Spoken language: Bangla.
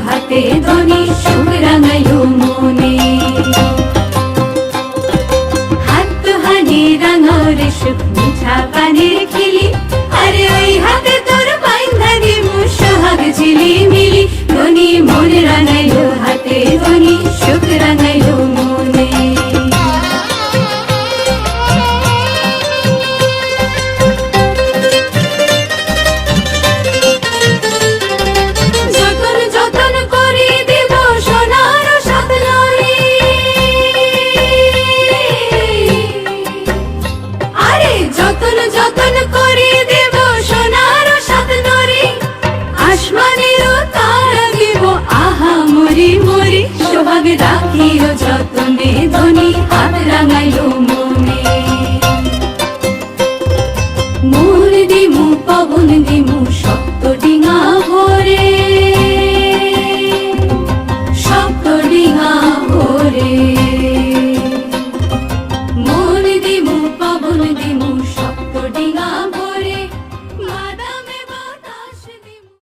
হাতে ধনি সুখ রাঙাইলো মনে। হাত দুহানি রাঙরে সুখ মিঠা পানির খিলি, আরে ওই হাতে তোর বাইন্ধা দিমু সোহাগ ঝিলিমিলি। ধনি মন রাঙাইলো হাতে ধনি সুখ রাঙাইলো মনে। যতন যতন করে দেব সোনার সাত নরি, আরে যতন যতন করে দেব সোনার সাত নরি। আসমানেরও তারা দেব আহা মরি মরি, সোহাগ রাখিও যতন